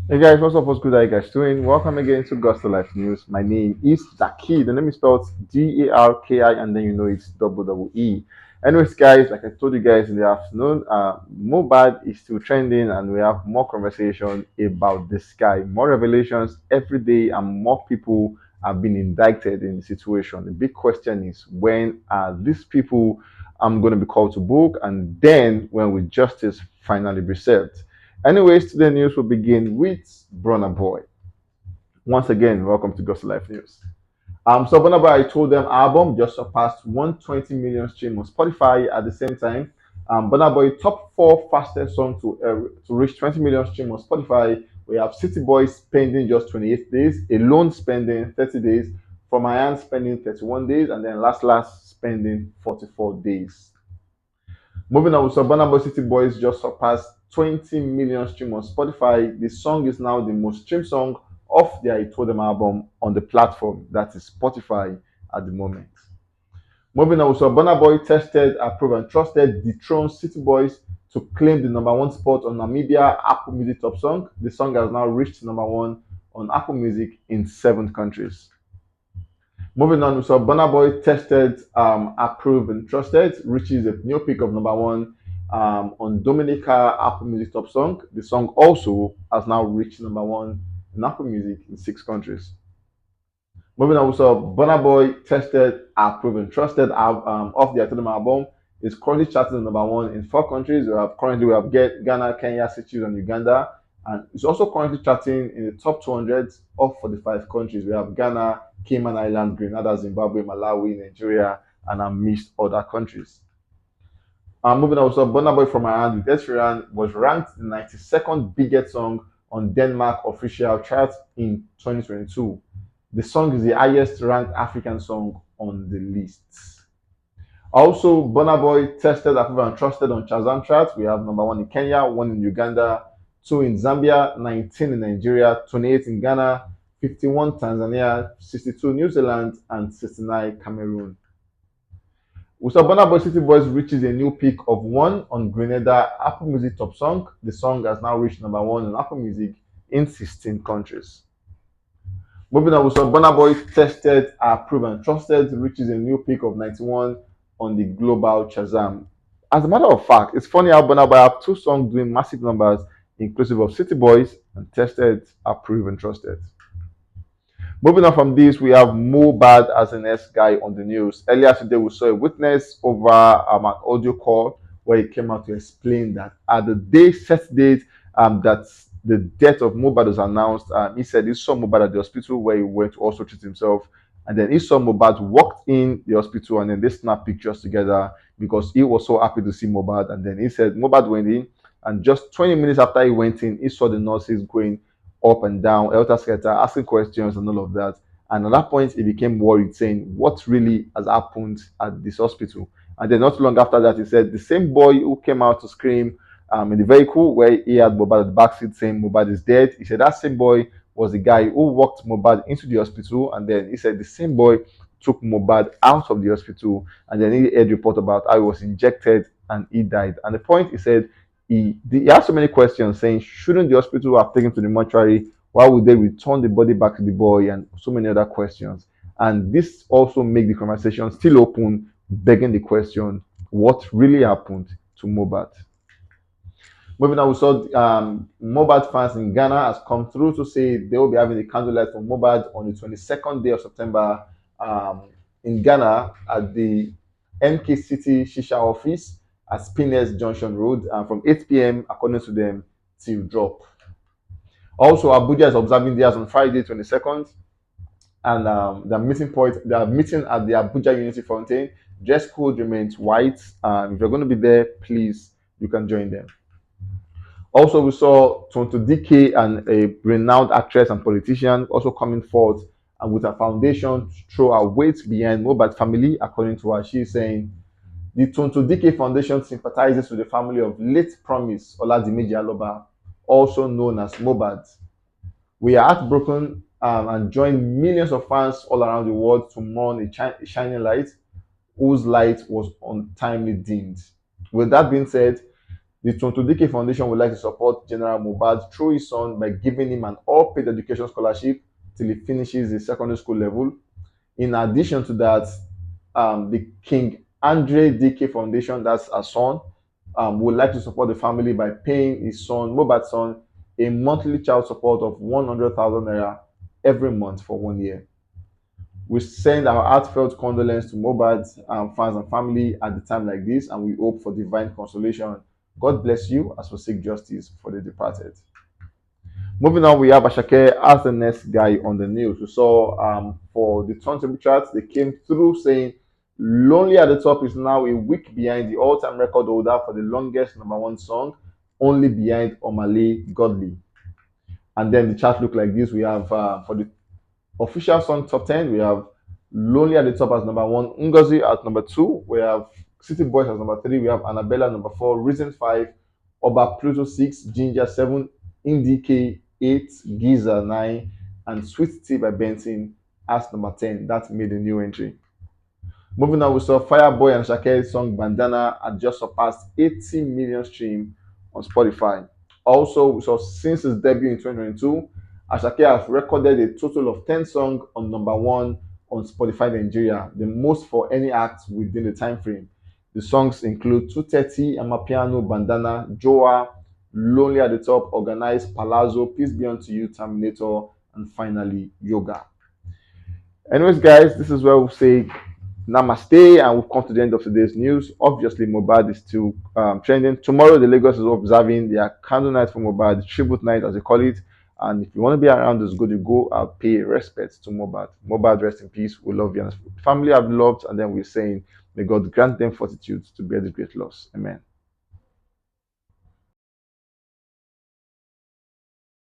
Hey guys, what's up? What's good? How you guys doing? Welcome again to Gospel Life News. My name is Zaki. The name is spelled Garki, and then you know it's double E. Anyways, guys, like I told you guys in the afternoon, Mohbad is still trending, and we have more conversation about this guy, more revelations every day, and more people have been indicted in the situation. The big question is when are these people going to be called to book, and then when will justice finally be served? Anyways, today news will begin with Burna Boy. Once again, welcome to Gospel Life News. So Burna Boy, I told them album just surpassed 120 million stream on Spotify at the same time. Burna Boy top four fastest song to reach 20 million stream on Spotify. We have City Boy spending just 28 days, Alone spending 30 days, From My Hand spending 31 days, and then Last spending 44 days. Moving on, so Burna Boy City Boys just surpassed 20 million streams on Spotify. The song is now the most streamed song of their I Told Them album on the platform that is Spotify at the moment. Moving on, so Burna Boy tested, approved, and trusted dethroned City Boys to claim the number one spot on Namibia Apple Music Top Song. The song has now reached number one on Apple Music in 7 countries. Moving on, so Burna Boy tested, approved, and trusted, reaches a new peak of number one on Dominica Apple Music Top Song. The song also has now reached number one in Apple Music in 6 countries. Moving on, so Burna Boy tested, approved, and trusted off the Atodem album is currently charting number one in 4 countries. We have Ghana, Kenya, Seychelles, and Uganda, and it's also currently charting in the top 200 of 45 countries. We have Ghana, Cayman Islands, Grenada, Zimbabwe, Malawi, Nigeria, and amidst other countries. Moving on, so Burna Boy From My Hand with Ed Sheeran was ranked the 92nd biggest song on Denmark official chart in 2022. The song is the highest ranked African song on the list. Also, Burna Boy tested, approved, and trusted on Shazam chart. We have number one in Kenya, one in Uganda, two in Zambia, 19 in Nigeria, 28 in Ghana, 51 Tanzania, 62 New Zealand, and 69 Cameroon. We saw Burna Boy City Boys reaches a new peak of one on Grenada Apple Music Top Song. The song has now reached number one on Apple Music in 16 countries. Moving on, we saw Burna Boy tested, approved, and trusted reaches a new peak of 91 on the global Shazam. As a matter of fact, it's funny how Burna Boy have two songs doing massive numbers, inclusive of City Boys and tested, approved, and trusted. Moving on from this, we have Mohbad as an S guy on the news. Earlier today, we saw a witness over an audio call where he came out to explain that at the set date that the death of Mohbad was announced, he said he saw Mohbad at the hospital where he went to also treat himself. And then he saw Mohbad walked in the hospital and then they snapped pictures together because he was so happy to see Mohbad. And then he said Mohbad went in, and just 20 minutes after he went in, he saw the nurses going up and down, helter skelter, asking questions and all of that. And at that point, he became worried, saying, "What really has happened at this hospital?" And then not long after that, he said, the same boy who came out to scream in the vehicle where he had Mohbad at the back seat saying Mohbad is dead, he said that same boy was the guy who walked Mohbad into the hospital. And then he said the same boy took Mohbad out of the hospital. And then he heard report about how he was injected and he died. And the point he said, he asked so many questions saying, shouldn't the hospital have taken him to the mortuary? Why would they return the body back to the boy? And so many other questions. And this also made the conversation still open, begging the question, what really happened to Mohbad? Moving on, we saw Mohbad fans in Ghana has come through to say they will be having a candlelight for Mohbad on the 22nd day of September in Ghana at the MK City Shisha office at Spinners Junction Road from 8 p.m. according to them till drop. Also, Abuja is observing theirs on Friday 22nd, and they are meeting at the Abuja Unity Fountain. Dress code remains white. If you're going to be there, please, you can join them. Also, we saw Tonto DK and a renowned actress and politician also coming forth and with a foundation to throw her weight behind Mohbad family, according to her. She's saying the Tonto DK Foundation sympathizes with the family of late Promise Oladimeji Aloba, also known as Mohbad. We are heartbroken and join millions of fans all around the world to mourn a shining light whose light was untimely dimmed. With that being said, The Tonto Dike Foundation would like to support General Mohbad through his son by giving him an all-paid education scholarship till he finishes his secondary school level. In addition to that, the King Andre Dike Foundation, that's a son, would like to support the family by paying his son, Mohbad's son, a monthly child support of 100,000 naira every month for 1 year. We send our heartfelt condolence to Mohbad's fans and family at the time like this, and we hope for divine consolation. God bless you as we seek justice for the departed. Moving on, we have Asake as the next guy on the news. We saw for the turntable charts, they came through saying Lonely at the Top is now a week behind the all-time record holder for the longest number one song, only behind Omale Godly. And then the chart look like this. We have for the official song top 10, we have Lonely at the Top as number one, Ngozi at number two, we have City Boys as number three, we have Annabella number four, Reason 5, Oba Pluto 6, Ginger 7, Indie 8, Giza 9, and Sweet Tea by Benson as number 10. That made a new entry. Moving on, we saw Fireboy and Shake's song Bandana had just surpassed 80 million streams on Spotify. Also, we saw since its debut in 2022, Asake has recorded a total of 10 songs on number one on Spotify Nigeria, the most for any act within the time frame. The songs include 230, Amapiano, Bandana, Joa, Lonely at the Top, Organized, Palazzo, Peace Be Unto You, Terminator, and finally Yoga. Anyways, guys, this is where we'll say namaste, and we've come to the end of today's news. Obviously, Mohbad is still trending. Tomorrow, the Lagos is observing their candle night for Mohbad, tribute night as they call it. And if you want to be around this good, you go pay respect to Mohbad. Mohbad, rest in peace. We love you. And family have loved, and then we're saying, may God grant them fortitude to bear the great loss. Amen.